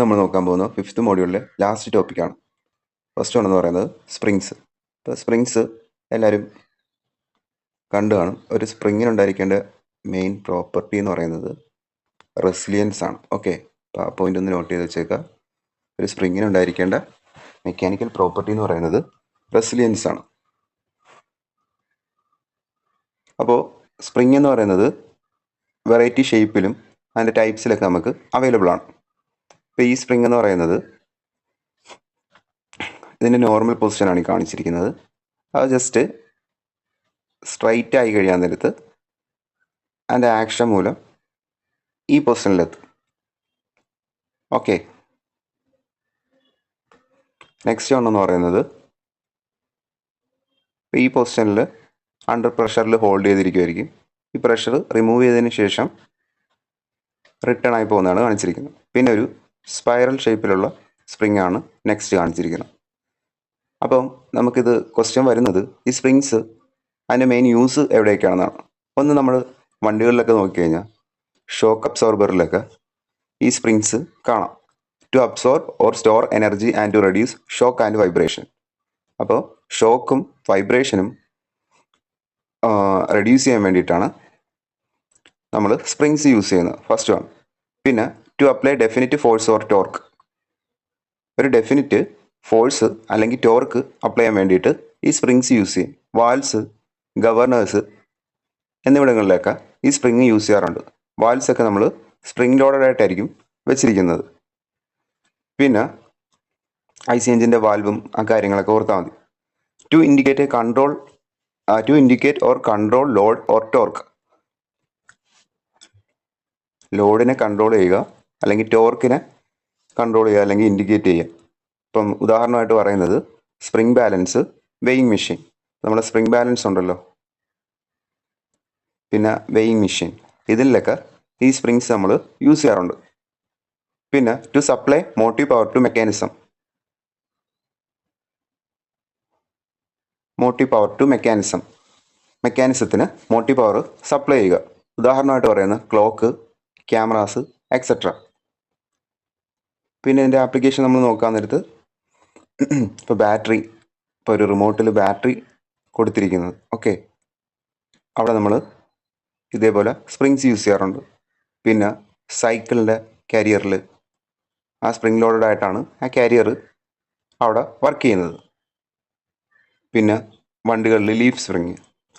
നമ്മൾ നോക്കാൻ പോകുന്ന ഫിഫ്ത്ത് മോഡ്യൂളിലെ ലാസ്റ്റ് ടോപ്പിക്കാണ്. ഫസ്റ്റ് വൺ എന്ന് പറയുന്നത് സ്പ്രിങ്സ്. ഇപ്പോൾ സ്പ്രിങ്സ് എല്ലാവരും കണ്ടു കാണും. ഒരു സ്പ്രിങ്ങിനുണ്ടായിരിക്കേണ്ട മെയിൻ പ്രോപ്പർട്ടി എന്ന് പറയുന്നത് റെസിലിയൻസ് ആണ്. ഓക്കെ, അപ്പോൾ ആ പോയിന്റ് ഒന്ന് നോട്ട് ചെയ്ത് വെച്ചേക്കുക. ഒരു സ്പ്രിങ്ങിനുണ്ടായിരിക്കേണ്ട മെക്കാനിക്കൽ പ്രോപ്പർട്ടി എന്ന് പറയുന്നത് റെസിലിയൻസ് ആണ്. അപ്പോൾ സ്പ്രിങ് എന്ന് പറയുന്നത് വെറൈറ്റി ഷേപ്പിലും അതിൻ്റെ ടൈപ്സിലൊക്കെ നമുക്ക് അവൈലബിൾ ആണ്. ഇപ്പോൾ ഈ സ്പ്രിങ് എന്ന് പറയുന്നത് ഇതിൻ്റെ നോർമൽ പൊസിഷനാണ് ഈ കാണിച്ചിരിക്കുന്നത്. അത് ജസ്റ്റ് സ്ട്രൈറ്റ് ആയി കഴിയാൻ നേരത്ത് അതിൻ്റെ ആക്ഷൻ മൂലം ഈ പൊസിഷനിലെത്തും. ഓക്കെ, നെക്സ്റ്റ് വണ്ണെന്ന് പറയുന്നത് ഈ പൊസിഷനിൽ അണ്ടർ പ്രഷറിൽ ഹോൾഡ് ചെയ്തിരിക്കുമായിരിക്കും. ഈ പ്രഷർ റിമൂവ് ചെയ്തതിന് ശേഷം റിട്ടേൺ ആയി പോകുന്നതാണ് കാണിച്ചിരിക്കുന്നത്. പിന്നെ ഒരു സ്പൈറൽ ഷേപ്പിലുള്ള സ്പ്രിങ് ആണ് നെക്സ്റ്റ് കാണിച്ചിരിക്കുന്നത്. അപ്പം നമുക്കിത് ക്വസ്റ്റ്യൻ വരുന്നത് ഈ സ്പ്രിങ്സ് അതിൻ്റെ മെയിൻ യൂസ് എവിടെയൊക്കെയാണെന്നാണ്. ഒന്ന് നമ്മൾ വണ്ടികളിലൊക്കെ നോക്കിക്കഴിഞ്ഞാൽ ഷോക്ക് അബ്സോർബറിലൊക്കെ ഈ സ്പ്രിങ്സ് കാണാം. To absorb or store energy and to reduce shock and vibration. അപ്പോൾ ഷോക്കും വൈബ്രേഷനും റെഡ്യൂസ് ചെയ്യാൻ വേണ്ടിയിട്ടാണ് നമ്മൾ സ്പ്രിങ്സ് യൂസ് ചെയ്യുന്നത്. First one. പിന്നെ to apply definite force or torque. ഒരു ഡെഫിനിറ്റ് ഫോഴ്സ് അല്ലെങ്കിൽ ടോർക്ക് അപ്ലൈ ചെയ്യാൻ വേണ്ടിയിട്ട് ഈ സ്പ്രിങ്സ് യൂസ് ചെയ്യും. വാൽസ്, ഗവർണേഴ്സ് എന്നിവിടങ്ങളിലൊക്കെ ഈ സ്പ്രിങ് യൂസ് ചെയ്യാറുണ്ട്. വാൽസ് ഒക്കെ നമ്മൾ സ്പ്രിങ് ലോഡഡ് ആയിട്ടായിരിക്കും വെച്ചിരിക്കുന്നത്. പിന്നെ ഐ സി എഞ്ചിൻ്റെ വാൽവും ആ കാര്യങ്ങളൊക്കെ ഓർത്താൽ മതി. To indicate or control load or torque. ലോഡിനെ കൺട്രോൾ ചെയ്യുക അല്ലെങ്കിൽ ടോർക്കിനെ കൺട്രോൾ ചെയ്യുക അല്ലെങ്കിൽ ഇൻഡിക്കേറ്റ് ചെയ്യുക. ഇപ്പം ഉദാഹരണമായിട്ട് പറയുന്നത് സ്പ്രിംഗ് ബാലൻസ്, വെയിങ് മെഷീൻ. നമ്മുടെ സ്പ്രിംഗ് ബാലൻസ് ഉണ്ടല്ലോ, പിന്നെ വെയിങ് മെഷീൻ, ഇതിലൊക്കെ ഈ സ്പ്രിങ്സ് നമ്മൾ യൂസ് ചെയ്യാറുണ്ട്. പിന്നെ to supply motive power to mechanism. മെക്കാനിസത്തിന് മോട്ടീവ് പവർ സപ്ലൈ ചെയ്യുക. ഉദാഹരണമായിട്ട് പറയുന്ന ക്ലോക്ക്, ക്യാമറാസ് എക്സെട്ര. പിന്നെ ഇതിൻ്റെ ആപ്ലിക്കേഷൻ നമ്മൾ നോക്കാൻ നേരത്ത് ഇപ്പോൾ ബാറ്ററി, ഇപ്പോൾ ഒരു റിമോട്ടിൽ ബാറ്ററി കൊടുത്തിരിക്കുന്നത്, ഓക്കെ, അവിടെ നമ്മൾ ഇതേപോലെ സ്പ്രിങ്സ് യൂസ് ചെയ്യാറുണ്ട്. പിന്നെ സൈക്കിളിൻ്റെ കാരിയറിൽ ആ സ്പ്രിങ് ലോഡഡ് ആയിട്ടാണ് ആ കാരിയർ അവിടെ വർക്ക് ചെയ്യുന്നത്. പിന്നെ വണ്ടികളിൽ leaf spring,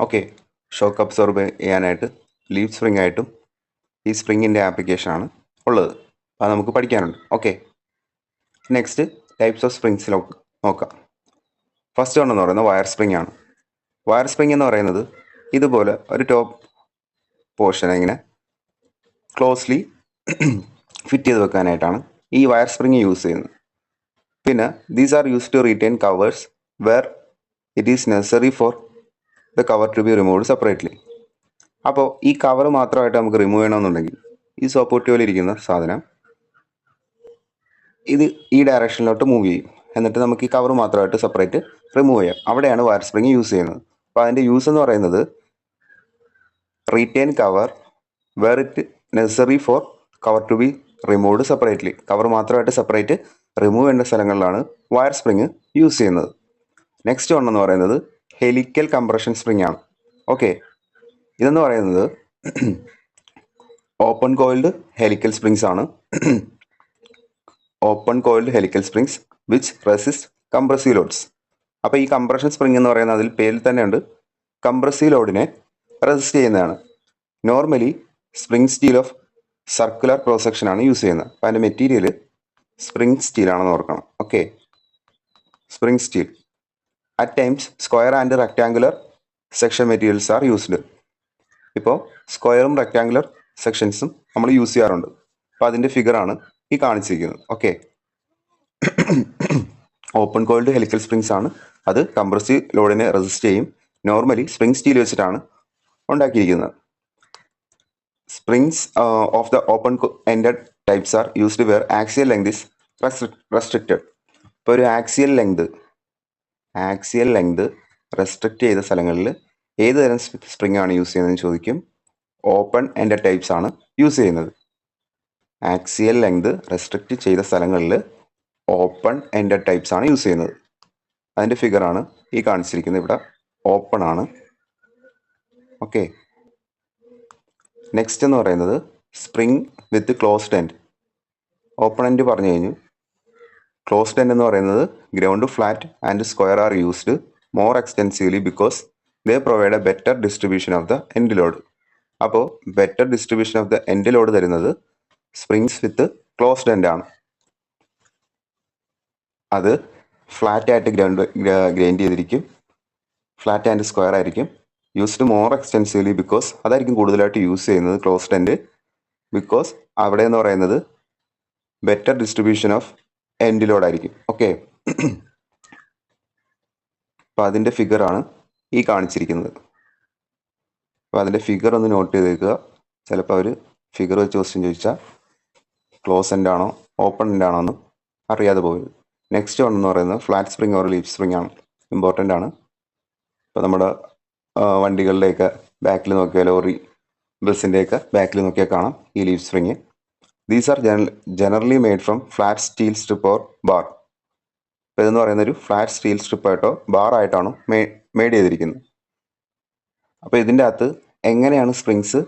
okay, shock absorb ചെയ്യാനായിട്ട് ലീഫ് സ്പ്രിങ് ആയിട്ടും ഈ സ്പ്രിങ്ങിൻ്റെ ആപ്ലിക്കേഷനാണ് ഉള്ളത്. അത് നമുക്ക് പഠിക്കാനുണ്ട്. Okay, next types of springs നോക്കാം. ഫസ്റ്റ് വൺ എന്ന് പറയുന്നത് വയർ സ്പ്രിങ് ആണ്. വയർ സ്പ്രിങ് എന്ന് പറയുന്നത് ഇതുപോലെ ഒരു ടോപ്പ് പോർഷൻ ഇങ്ങനെ ക്ലോസ്ലി ഫിറ്റ് ചെയ്ത് വെക്കാനായിട്ടാണ് ഈ വയർ സ്പ്രിങ് യൂസ് ചെയ്യുന്നത്. പിന്നെ these are use to retain covers where it is necessary for the cover to be removed separately. അപ്പോൾ ഈ കവർ മാത്രമായിട്ട് നമുക്ക് റിമൂവ് ചെയ്യണമെന്നുണ്ടെങ്കിൽ ഈ സോപ്പൊട്ടി പോലെ ഇരിക്കുന്ന സാധനം ഇത് ഈ ഡയറക്ഷനിലോട്ട് മൂവ് ചെയ്യും. എന്നിട്ട് നമുക്ക് ഈ കവർ മാത്രമായിട്ട് സെപ്പറേറ്റ് റിമൂവ് ചെയ്യാം. അവിടെയാണ് വയർ സ്പ്രിങ് യൂസ് ചെയ്യുന്നത്. അപ്പോൾ അതിൻ്റെ യൂസ് എന്ന് പറയുന്നത് retain cover where it necessary for cover to be removed separately. Cover മാത്രമായിട്ട് സെപ്പറേറ്റ് റിമൂവ് ചെയ്യേണ്ട സ്ഥലങ്ങളിലാണ് വയർ സ്പ്രിങ് യൂസ് ചെയ്യുന്നത്. നെക്സ്റ്റ് വൺ എന്ന് പറയുന്നത് ഹെലിക്കൽ കംപ്രഷൻ സ്പ്രിങ് ആണ്. ഓക്കെ, ഇതെന്ന് പറയുന്നത് ഓപ്പൺ കോയിൽഡ് ഹെലിക്കൽ സ്പ്രിങ്സ് ആണ്. Open coiled helical springs which resist compressive loads. അപ്പോൾ ഈ കംപ്രഷൻ സ്പ്രിങ് എന്ന് പറയുന്നത് അതിൽ പേരിൽ തന്നെയുണ്ട്, കംപ്രസീവ് ലോഡിനെ റെസിസ്റ്റ് ചെയ്യുന്നതാണ്. Normally spring steel of circular cross section ആണ് യൂസ് ചെയ്യുന്നത്. അപ്പോൾ അതിൻ്റെ മെറ്റീരിയൽ സ്പ്രിങ് സ്റ്റീലാണെന്ന് ഓർക്കണം. Okay, spring steel. At times square and rectangular section materials are used. ഇപ്പോൾ സ്ക്വയറും റെക്റ്റാങ്കുലർ സെക്ഷൻസും നമ്മൾ യൂസ് ചെയ്യാറുണ്ട്. അപ്പോൾ അതിൻ്റെ ഫിഗറാണ് ഈ കാണിച്ചിരിക്കുന്നത്. Okay, open coiled helical springs ആണ്. അത് കംപ്രസീവ് ലോഡിനെ റെസിസ്റ്റ് ചെയ്യും. നോർമലി സ്പ്രിങ് സ്റ്റീൽ വെച്ചിട്ടാണ് ഉണ്ടാക്കിയിരിക്കുന്നത്. Springs of the open-ended types are used where axial length is restricted. ഇപ്പോൾ ഒരു ആക്സിയൽ ലെങ്ത് റെസ്ട്രിക്റ്റ് ചെയ്ത സ്ഥലങ്ങളിൽ ഏത് തരം സ്പ്രിങ് ആണ് യൂസ് ചെയ്യുന്നതെന്ന് ചോദിക്കും. ഓപ്പൺ എൻഡഡ് ടൈപ്സ് ആണ് യൂസ് ചെയ്യുന്നത്. ആക്സിയൽ ലെങ്ത് റെസ്ട്രിക്റ്റ് ചെയ്ത സ്ഥലങ്ങളിൽ ഓപ്പൺ എൻഡഡ് ടൈപ്സ് ആണ് യൂസ് ചെയ്യുന്നത്. അതിൻ്റെ ഫിഗറാണ് ഈ കാണിച്ചിരിക്കുന്നത്. ഇവിടെ ഓപ്പൺ ആണ്. ഓക്കെ, നെക്സ്റ്റ് എന്ന് പറയുന്നത് spring with closed end. Open end പറഞ്ഞു കഴിഞ്ഞു. ക്ലോസ്ഡ് എൻഡ് എന്ന് പറയുന്നത് ground, flat and square are used more extensively because they provide a better distribution of the end load. അപ്പോൾ better distribution of the end load തരുന്നത് springs with closed end ആണ്. അത് flat ആയിട്ട് grind ചെയ്തിരിക്കും, flat and square ആയിരിക്കും. Used more extensively because അതായിരിക്കും കൂടുതലായിട്ട് use ചെയ്യുന്നത് ക്ലോസ്ഡ് എൻഡ്. ബിക്കോസ് അവിടെ എന്ന് പറയുന്നത് better distribution of end load ആയിരിക്കും. ഓക്കെ, അപ്പോൾ അതിൻ്റെ ഫിഗറാണ് ഈ കാണിച്ചിരിക്കുന്നത്. അപ്പോൾ അതിൻ്റെ ഫിഗർ ഒന്ന് നോട്ട് ചെയ്തേക്കുക. ചിലപ്പോൾ അവർ ഫിഗർ വെച്ച് ക്വസ്റ്റ്യൻ ചോദിച്ചാൽ ക്ലോസ് എൻഡ് ആണോ ഓപ്പൺ എൻഡ് ആണോ എന്ന് അറിയാതെ പോയത്. നെക്സ്റ്റ് വൺ എന്ന് പറയുന്നത് flat spring or leaf spring ആണ്. ഇമ്പോർട്ടൻ്റ് ആണ്. ഇപ്പോൾ നമ്മുടെ വണ്ടികളുടെയൊക്കെ ബാക്കിൽ നോക്കിയാൽ, ലോറി ബസ്സിൻ്റെയൊക്കെ ബാക്കിൽ നോക്കിയാൽ കാണാം ഈ leaf spring. These are generally made from flat steel strip or bar. ഇപ്പോൾ ഇതെന്ന് പറയുന്ന ഒരു ഫ്ലാറ്റ് സ്റ്റീൽ സ്ട്രിപ്പായിട്ടോ ബാർ ആയിട്ടാണ് മെയ്ഡ് ചെയ്തിരിക്കുന്നത്. അപ്പോൾ ഇതിൻ്റെ അകത്ത് എങ്ങനെയാണ് സ്പ്രിങ്സ്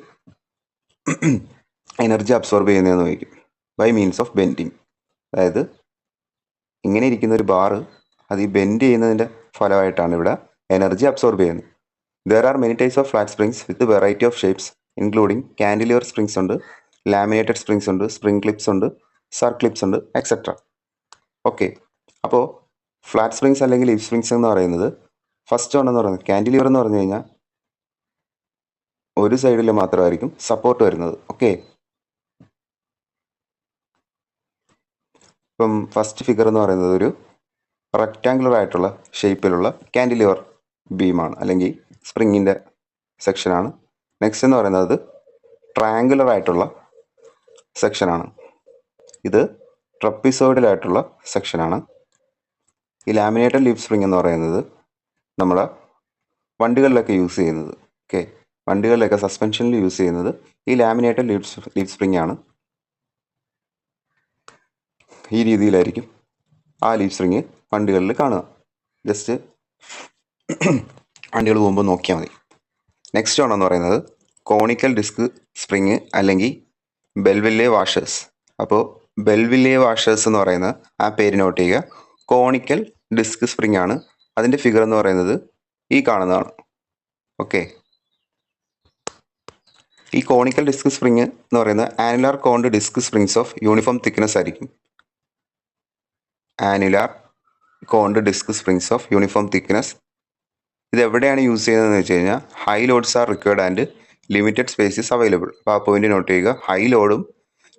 എനർജി അബ്സോർബ് ചെയ്യുന്നതെന്ന് ചോദിക്കും. By means of bending. അതായത് ഇങ്ങനെ ഇരിക്കുന്ന ഒരു ബാറ് അത് ഈ ബെൻഡ് ചെയ്യുന്നതിൻ്റെ ഫലമായിട്ടാണ് ഇവിടെ എനർജി അബ്സോർബ് ചെയ്യുന്നത്. There are many types of flat springs with variety of shapes including cantilever springs ഉണ്ട്, ലാമിനേറ്റഡ് സ്പ്രിങ്സ് ഉണ്ട്, സ്പ്രിംഗ് ക്ലിപ്സ് ഉണ്ട്, സർ ക്ലിപ്സ് ഉണ്ട്, എക്സെട്ര. ഓക്കെ, അപ്പോൾ ഫ്ലാറ്റ് സ്പ്രിങ്സ് അല്ലെങ്കിൽ ലീഫ് സ്പ്രിങ്സ് എന്ന് പറയുന്നത് ഫസ്റ്റ് വൺ എന്ന് പറയുന്നത് കാൻഡിലിവർ എന്ന് പറഞ്ഞു കഴിഞ്ഞാൽ ഒരു സൈഡിൽ മാത്രമായിരിക്കും സപ്പോർട്ട് വരുന്നത്. ഓക്കെ, ഇപ്പം ഫസ്റ്റ് ഫിഗർ എന്ന് പറയുന്നത് ഒരു റെക്റ്റാങ്കുലർ ആയിട്ടുള്ള ഷേപ്പിലുള്ള കാൻഡിലിവർ ബീമാണ് അല്ലെങ്കിൽ സ്പ്രിങ്ങിൻ്റെ സെക്ഷനാണ്. നെക്സ്റ്റ് എന്ന് പറയുന്നത് ട്രയാങ്കുലർ ആയിട്ടുള്ള സെക്ഷനാണ്. ഇത് ട്രപ്പിസോയിഡലായിട്ടുള്ള സെക്ഷനാണ്. ഈ ലാമിനേറ്റഡ് ലീഫ് സ്പ്രിങ് എന്ന് പറയുന്നത് നമ്മുടെ വണ്ടികളിലൊക്കെ യൂസ് ചെയ്യുന്നത്. ഓക്കെ, വണ്ടികളിലൊക്കെ സസ്പെൻഷനിൽ യൂസ് ചെയ്യുന്നത് ഈ ലാമിനേറ്റഡ് ലീഫ് സ്പ്രിങ് ആണ്. ഈ രീതിയിലായിരിക്കും ആ ലീഫ് സ്പ്രിങ് വണ്ടികളിൽ കാണുക. ജസ്റ്റ് വണ്ടികൾ പോകുമ്പോൾ നോക്കിയാൽ മതി. നെക്സ്റ്റ് ആണെന്ന് പറയുന്നത് കോണിക്കൽ ഡിസ്ക് സ്പ്രിങ് അല്ലെങ്കിൽ ബെൽവില്ലെ വാഷേഴ്സ്. അപ്പോൾ ബെൽവില്ലെ വാഷേഴ്സ് എന്ന് പറയുന്ന ആ പേര് നോട്ട് ചെയ്യുക. കോണിക്കൽ ഡിസ്ക് സ്പ്രിങ് ആണ്. അതിൻ്റെ ഫിഗർ എന്ന് പറയുന്നത് ഈ കാണുന്നതാണ്. ഓക്കെ, ഈ കോണിക്കൽ ഡിസ്ക് സ്പ്രിങ് എന്ന് പറയുന്നത് annular coned disc springs of uniform thickness ആയിരിക്കും. Annular coned disc springs of uniform thickness. ഇത് എവിടെയാണ് യൂസ് ചെയ്യുന്നതെന്ന് വെച്ച് കഴിഞ്ഞാൽ high loads are required and limited space is available. അപ്പോൾ ആ പോയിന്റ് നോട്ട് ചെയ്യുക. ഹൈ ലോഡും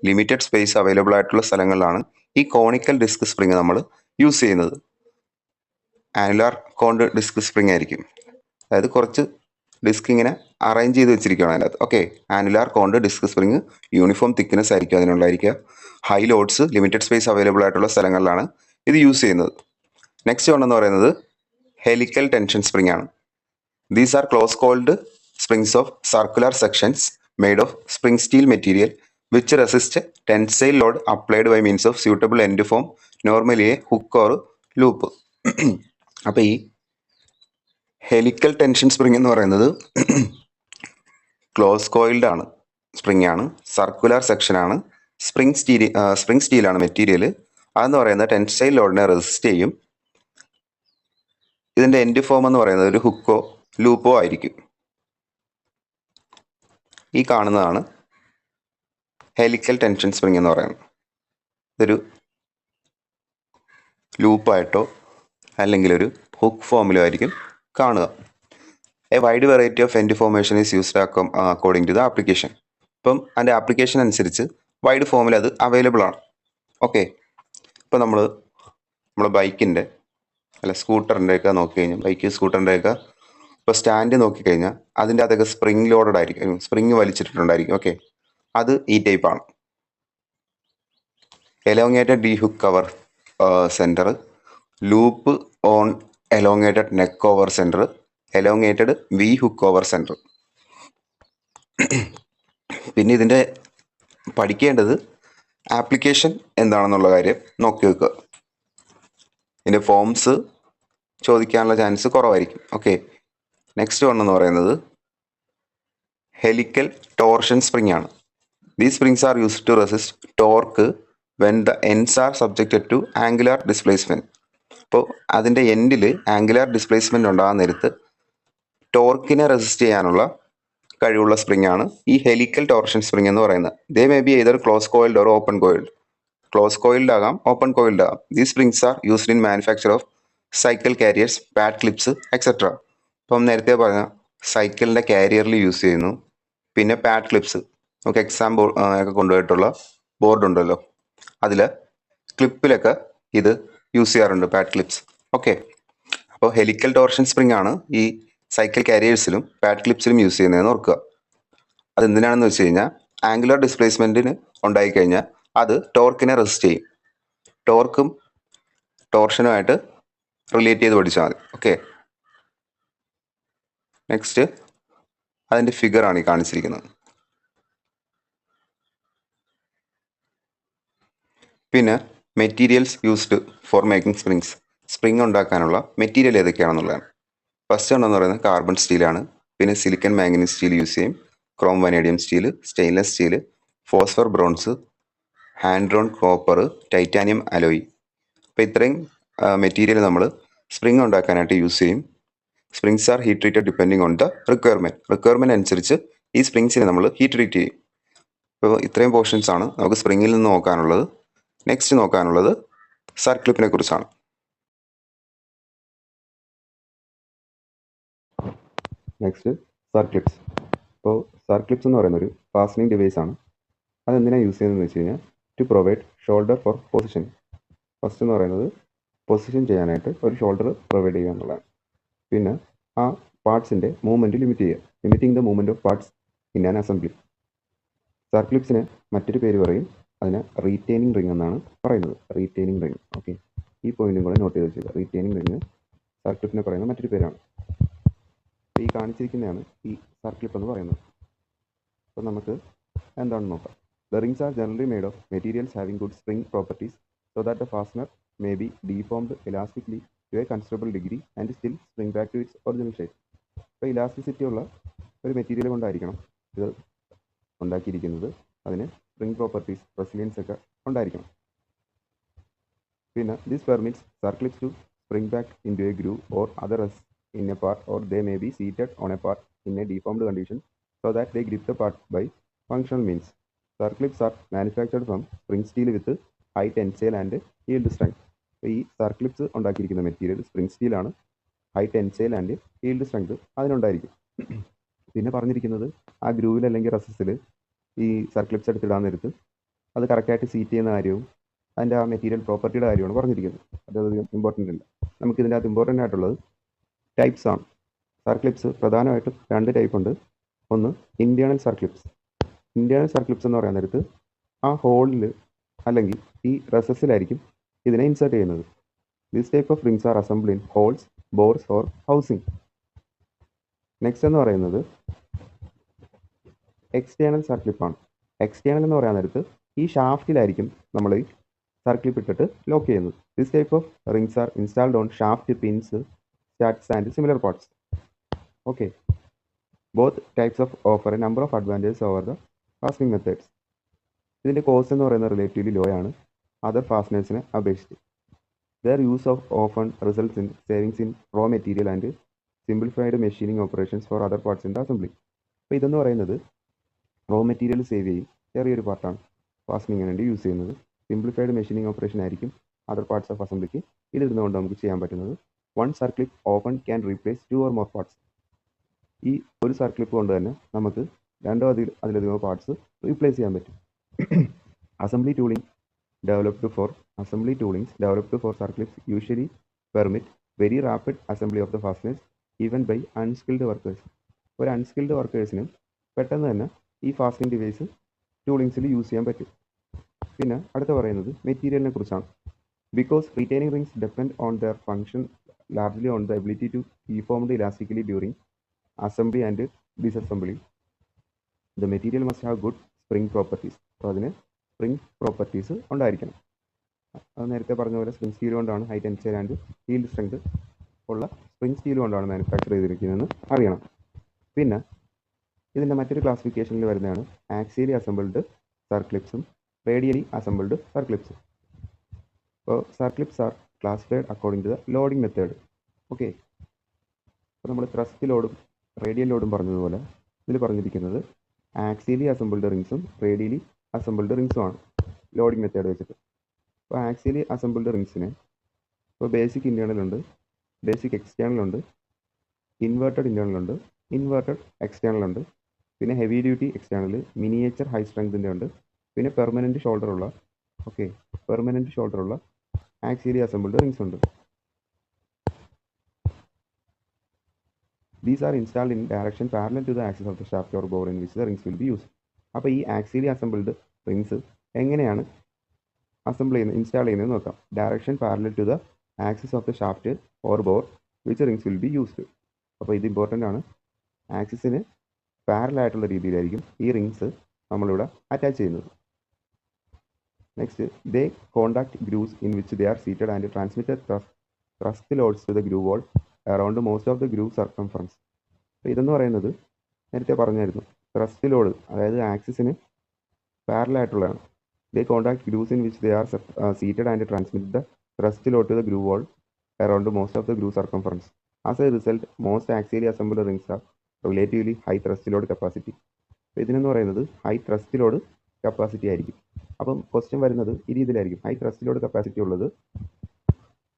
ലിമിറ്റഡ് സ്പേസ് അവൈലബിൾ ആയിട്ടുള്ള സ്ഥലങ്ങളിലാണ് ഈ കോണിക്കൽ ഡിസ്ക് സ്പ്രിങ് നമ്മൾ യൂസ് ചെയ്യുന്നത്. ആനുലാർ കോണ്ട് ഡിസ്ക് സ്പ്രിങ് ആയിരിക്കും. അതായത് കുറച്ച് ഡിസ്ക് ഇങ്ങനെ അറേഞ്ച് ചെയ്ത് വെച്ചിരിക്കുകയാണ് അതിനകത്ത്. Okay, annular coned disc spring uniform thickness ആയിരിക്കും അതിനുള്ളായിരിക്കുക. High loads limited space available ആയിട്ടുള്ള സ്ഥലങ്ങളിലാണ് ഇത് യൂസ് ചെയ്യുന്നത്. നെക്സ്റ്റ് വൺ എന്ന് പറയുന്നത് ഹെലിക്കൽ ടെൻഷൻ സ്പ്രിങ് ആണ്. These are close coiled springs of circular sections made of spring steel material which resist tensile load applied by means of suitable end form normally a hook or loop. അപ്പോൾ ഈ helical tension spring എന്ന് പറയുന്നത് close coiled ആണ്, spring ആണ്, circular section ആണ്, spring സ്റ്റീലാണ് material. അതെന്ന് പറയുന്നത് ടെൻസൈൽ ലോഡിനെ റെസിസ്റ്റ് ചെയ്യും. ഇതിൻ്റെ എൻഡ് ഫോം എന്ന് പറയുന്നത് ഒരു ഹുക്കോ ലൂപ്പോ ആയിരിക്കും. ഈ കാണുന്നതാണ് ഹെലിക്കൽ ടെൻഷൻ സ്പ്രിങ് എന്ന് പറയുന്നത്. ഇതൊരു ലൂപ്പായിട്ടോ അല്ലെങ്കിൽ ഒരു ഹുക്ക് ഫോമിലോ ആയിരിക്കും കാണുക. A wide variety of end formation is used according to the application. ഇപ്പം അതിൻ്റെ ആപ്ലിക്കേഷൻ അനുസരിച്ച് വൈഡ് ഫോമിൽ അത് അവൈലബിൾ ആണ്. ഓക്കെ, ഇപ്പോൾ നമ്മുടെ ബൈക്കിൻ്റെ അല്ല സ്കൂട്ടറിൻ്റെയൊക്കെ നോക്കിക്കഴിഞ്ഞാൽ, ബൈക്ക് സ്കൂട്ടറിൻ്റെയൊക്കെ ഇപ്പോൾ സ്റ്റാൻഡ് നോക്കിക്കഴിഞ്ഞാൽ അതിൻ്റെ അകത്തൊക്കെ സ്പ്രിങ് ലോഡഡ് ആയിരിക്കും, സ്പ്രിങ് വലിച്ചിട്ടുണ്ടായിരിക്കും. ഓക്കെ, അത് ഈ ടൈപ്പാണ്. Elongated D hook cover centre, loop on elongated neck over centre, elongated V hook over centre. പിന്നെ ഇതിൻ്റെ പഠിക്കേണ്ടത് ആപ്ലിക്കേഷൻ എന്താണെന്നുള്ള കാര്യം നോക്കി വെക്കുക. ഇതിൻ്റെ ഫോംസ് ചോദിക്കാനുള്ള ചാൻസ് കുറവായിരിക്കും. ഓക്കെ, നെക്സ്റ്റ് വൺ എന്ന് പറയുന്നത് ഹെലിക്കൽ ടോർഷൻ സ്പ്രിംഗ് ആണ്. These springs are used to resist torque when the ends are subjected to angular displacement. അപ്പോൾ അതിൻ്റെ എൻഡിൽ ആംഗുലാർ ഡിസ്പ്ലേസ്മെന്റ് ഉണ്ടാകുന്ന നേരത്ത് ടോർക്കിനെ റെസിസ്റ്റ് ചെയ്യാനുള്ള കഴിവുള്ള സ്പ്രിംഗ് ആണ് ഈ ഹെലിക്കൽ ടോർഷൻ സ്പ്രിംഗ് എന്ന് പറയുന്നത്. They may be either close coiled or open coiled. Close coiled ആകാം, ഓപ്പൺ കോയിൽഡ് ആകാം. These springs are used in manufacture of cycle carriers, pad clips etcetera. ഇപ്പം നേരത്തെ പറഞ്ഞ സൈക്കിളിൻ്റെ കാരിയറിൽ യൂസ് ചെയ്യുന്നു. പിന്നെ പാഡ് ക്ലിപ്സ്, നമുക്ക് എക്സാം ഒക്കെ കൊണ്ടുപോയിട്ടുള്ള ബോർഡ് ഉണ്ടല്ലോ, അതിൽ ക്ലിപ്പിലൊക്കെ ഇത് യൂസ് ചെയ്യാറുണ്ട്, പാഡ് ക്ലിപ്സ്. ഓക്കെ, അപ്പോൾ ഹെലിക്കൽ ടോർഷൻ സ്പ്രിംഗ് ആണ് ഈ സൈക്കിൾ കാരിയേഴ്സിലും പാഡ് ക്ലിപ്സിലും യൂസ് ചെയ്യുന്നതെന്ന് ഓർക്കുക. അതെന്തിനാണെന്ന് വെച്ച് കഴിഞ്ഞാൽ ആംഗുലർ ഡിസ്പ്ലേസ്മെന്റിന് ഉണ്ടായിക്കഴിഞ്ഞാൽ അത് ടോർക്കിനെ റെസിസ്റ്റ് ചെയ്യും. ടോർക്കും ടോർഷനുമായിട്ട് റിലേറ്റ് ചെയ്ത് പഠിച്ചാൽ മതി. ഓക്കെ, നെക്സ്റ്റ് അതിൻ്റെ ഫിഗറാണ് ഈ കാണിച്ചിരിക്കുന്നത്. പിന്നെ materials used for making springs. Spring ഉണ്ടാക്കാനുള്ള മെറ്റീരിയൽ ഏതൊക്കെയാണെന്നുള്ളതാണ്. ഫസ്റ്റ് എന്ന് പറയുന്നത് കാർബൺ സ്റ്റീലാണ്. പിന്നെ സിലിക്കൺ മാംഗനീസ് സ്റ്റീൽ യൂസ് ചെയ്യും, chrome vanadium steel, stainless steel, phosphor bronze, hand drawn copper, titanium alloy. അപ്പോൾ ഇത്രയും മെറ്റീരിയൽ നമ്മൾ സ്പ്രിങ് ഉണ്ടാക്കാനായിട്ട് യൂസ് ചെയ്യും. Springs are heat treated depending on the requirement അനുസരിച്ച് ഈ സ്പ്രിങ്സിനെ നമ്മൾ ഹീറ്റ് ട്രീറ്റ് ചെയ്യും. അപ്പോൾ ഇത്രയും പോർഷൻസ് ആണ് നമുക്ക് സ്പ്രിങ്ങിൽ നിന്ന് നോക്കാനുള്ളത്. നെക്സ്റ്റ് നോക്കാനുള്ളത് സർക്ലിപ്പിനെ കുറിച്ചാണ്. നെക്സ്റ്റ് സർക്ലിപ്സ്. ഇപ്പോൾ സർക്ലിപ്സ് എന്ന് പറയുന്ന ഒരു ഫാസ്റ്റനിങ് ഡിവൈസ് ആണ്. അതെന്തിനാണ് യൂസ് ചെയ്യുന്നതെന്ന് വെച്ച് കഴിഞ്ഞാൽ to provide shoulder for position. First എന്ന് പറയുന്നത് പൊസിഷൻ ചെയ്യാനായിട്ട് ഒരു ഷോൾഡർ പ്രൊവൈഡ് ചെയ്യുക എന്നുള്ളതാണ്. പിന്നെ ആ പാർട്സിൻ്റെ മൂവ്മെൻറ്റ് ലിമിറ്റ് ചെയ്യുക, limiting the movement of parts in an assembly. സർക്ലിപ്സിന് മറ്റൊരു പേര് പറയും, അതിന് റീറ്റെയിനിങ് റിംഗ് എന്നാണ് പറയുന്നത്. Retaining ring. ഓക്കെ, ഈ പോയിന്റും കൂടെ നോട്ട് ചെയ്ത് വെച്ചേക്കുക. റീറ്റെയിനിങ് റിംഗ് സർക്ലിപ്പിനെ പറയുന്ന മറ്റൊരു പേരാണ്. ഈ കാണിച്ചിരിക്കുന്നതാണ് ഈ സർക്ലിപ്പ് എന്ന് പറയുന്നത്. അപ്പോൾ നമുക്ക് എന്താണെന്ന് നോക്കാം. The rings are generally made of materials having good spring properties so that the fastener may be deformed elastically to a considerable degree and still spring back to its original shape. അപ്പോൾ elasticity ഉള്ള ഒരു material കൊണ്ടായിരിക്കണം ഇത് ഉണ്ടാക്കിയിരിക്കുന്നത്. അതിന് spring properties, resilience ഒക്കെ ഉണ്ടായിരിക്കണം. പിന്നെ this permits circlips to spring back into a groove or other in a part, or they may be seated on a part in a deformed condition so that they grip the part by functional means. Circlips are manufactured from spring steel with high tensile and yield strength. ഈ circlips ഉണ്ടാക്കിയിരിക്കുന്ന material spring സ്റ്റീലാണ്, high tensile and yield strength അതിനുണ്ടായിരിക്കും. പിന്നെ പറഞ്ഞിരിക്കുന്നത് ആ ഗ്രൂവിൽ അല്ലെങ്കിൽ റെസിസിൽ ഈ സർക്ലിപ്സ് എടുത്തിടാൻ നേരത്ത് അത് കറക്റ്റായിട്ട് സീറ്റ് ചെയ്യുന്ന കാര്യവും അതിൻ്റെ ആ മെറ്റീരിയൽ പ്രോപ്പർട്ടിയുടെ കാര്യമാണ് പറഞ്ഞിരിക്കുന്നത്. അതധികം ഇമ്പോർട്ടൻ്റ് അല്ല. നമുക്കിതിൻ്റെ അകത്ത് ഇമ്പോർട്ടൻ്റ് ആയിട്ടുള്ളത് ടൈപ്സ് ആണ്. സർക്ലിപ്സ് പ്രധാനമായിട്ടും രണ്ട് ടൈപ്പ് ഉണ്ട്. ഒന്ന് ഇന്റേണൽ സർക്ലിപ്സ്. ഇന്റേണൽ സർക്ലിപ്സ് എന്ന് പറയാൻ നേരത്ത് ആ ഹോളിൽ അല്ലെങ്കിൽ ഈ റെസസിലായിരിക്കും ഇതിനെ ഇൻസേർട്ട് ചെയ്യുന്നത്. This type of rings are assemble in holes, bores or housing. Next എന്ന് പറയുന്നത് എക്സ്റ്റേണൽ സർക്ലിപ്പാണ്. എക്സ്റ്റേണൽ എന്ന് പറയാൻ നേരത്ത് ഈ ഷാഫ്റ്റിലായിരിക്കും നമ്മൾ ഈ സർക്ലിപ്പ് ഇട്ടിട്ട് ലോക്ക് ചെയ്യുന്നത്. This type of rings are installed on shaft, pins, stats and similar parts. Okay, both types of offer a number of advantages over the fastening methods. ഇതിൻ്റെ കോസ്റ്റ് എന്ന് പറയുന്നത് റിലേറ്റീവ്ലി ലോ ആണ് other ഫാസ്റ്റനേഴ്സിനെ അപേക്ഷിച്ച്. Their use of often results in savings in raw material and simplified machining operations for other parts in the assembly. അപ്പോൾ ഇതെന്ന് പറയുന്നത് raw material save ചെയ്യും, ചെറിയൊരു പാർട്ടാണ് ഫാസ്റ്റനിങ്ങിന് വേണ്ടി യൂസ് ചെയ്യുന്നത്. സിംപ്ലിഫൈഡ് മെഷീനിങ് ഓപ്പറേഷൻ ആയിരിക്കും അതർ പാർട്സ് ഓഫ് അസംബ്ലിക്ക് ഇതിടുന്നതുകൊണ്ട് നമുക്ക് ചെയ്യാൻ പറ്റുന്നത്. One circlip open can replace 2 or more parts. ഈ ഒരു സർക്ലിപ്പ് കൊണ്ട് തന്നെ നമുക്ക് രണ്ടോ അതിലധികം പാർട്സ് റീപ്ലേസ് ചെയ്യാൻ പറ്റും. Assembly toolings developed for circlips usually permit very rapid assembly of the fasteners even by unskilled workers. ഒരു അൺസ്കിൽഡ് വർക്കേഴ്സിനും പെട്ടെന്ന് തന്നെ ഈ ഫാസ്റ്റനിങ് ഡിവൈസ് ടൂളിങ്സിൽ യൂസ് ചെയ്യാൻ പറ്റും. പിന്നെ അടുത്ത പറയുന്നത് മെറ്റീരിയലിനെ കുറിച്ചാണ്. Because retaining rings depend on their function largely on the ability to deform elastically during assembly and disassembly, the material must have good spring properties. അപ്പോൾ അതിന് സ്പ്രിംഗ് പ്രോപ്പർട്ടീസ് ഉണ്ടായിരിക്കണം. അത് നേരത്തെ പറഞ്ഞ പോലെ സ്പ്രിംഗ് സ്റ്റീൽ കൊണ്ടാണ് high tensile and yield strength ഉള്ള spring steel കൊണ്ടാണ് മാനുഫാക്ചർ ചെയ്തിരിക്കുന്നതെന്ന് അറിയണം. പിന്നെ ഇതിൻ്റെ മറ്റൊരു ക്ലാസിഫിക്കേഷനിൽ വരുന്നതാണ് ആക്സിയലി അസംബിൾഡ് സർക്ലിപ്സും റേഡിയലി അസംബിൾഡ് സർക്ലിപ്സും. അപ്പോൾ circlips are classified according to the loading method. Okay, അപ്പോൾ നമ്മൾ ത്രസ്റ്റ് ലോഡും റേഡിയൽ ലോഡും പറഞ്ഞതുപോലെ ഇതിൽ പറഞ്ഞിരിക്കുന്നത് ആക്സിയലി അസംബിൾഡ് റിങ്സും റേഡിയലി അസംബിൾഡ് റിങ്സുമാണ് ലോഡിംഗ് മെത്തേഡ് വെച്ചിട്ട്. അപ്പോൾ ആക്സിയലി അസംബിൾഡ് റിങ്സിന് ഇപ്പോൾ ബേസിക് ഇൻറ്റേർണൽ ഉണ്ട്, ബേസിക് എക്സ്റ്റേണൽ ഉണ്ട്, ഇൻവേർട്ടഡ് ഇൻറ്റേർണൽ ഉണ്ട്, ഇൻവേർട്ടഡ് എക്സ്റ്റേണൽ ഉണ്ട്, പിന്നെ heavy duty external, miniature high സ്ട്രെങ്തിൻ്റെ ഉണ്ട്, പിന്നെ പെർമനൻറ്റ് ഷോൾഡറുള്ള പെർമനൻറ്റ് ഷോൾഡറുള്ള ആക്സിയലി അസംബിൾഡ് റിങ്സ് ഉണ്ട്. These are installed in direction parallel to the axis of the shaft or bore in which the rings will be used. അപ്പോൾ ഈ axially assembled rings എങ്ങനെയാണ് install ചെയ്യുന്നത് നോക്കാം. Direction parallel to the axis of the shaft or bore which rings will be used. അപ്പോൾ ഇത് important ആണ്. ആക്സിസിന് പാരലായിട്ടുള്ള രീതിയിലായിരിക്കും ഈ റിങ്സ് നമ്മളിവിടെ അറ്റാച്ച് ചെയ്യുന്നത്. Next, they contact grooves in which they are seated and transmitted thrust loads to the groove wall around most of the groove circumference. അപ്പോൾ ഇതെന്ന് പറയുന്നത് നേരത്തെ പറഞ്ഞായിരുന്നു, ത്രസ്റ്റ് ലോഡ് അതായത് ആക്സിസിന് പാരലായിട്ടുള്ളതാണ്. They contact grooves in which they are seated and transmit the thrust load to the groove wall around most of the groove circumference. As a result most axially assembled rings are relatively high thrust load capacity. അപ്പോൾ ഇതിനെന്ന് പറയുന്നത് high thrust load capacity ആയിരിക്കും. അപ്പം question വരുന്നത് ഈ രീതിയിലായിരിക്കും, high thrust load capacity ഉള്ളത്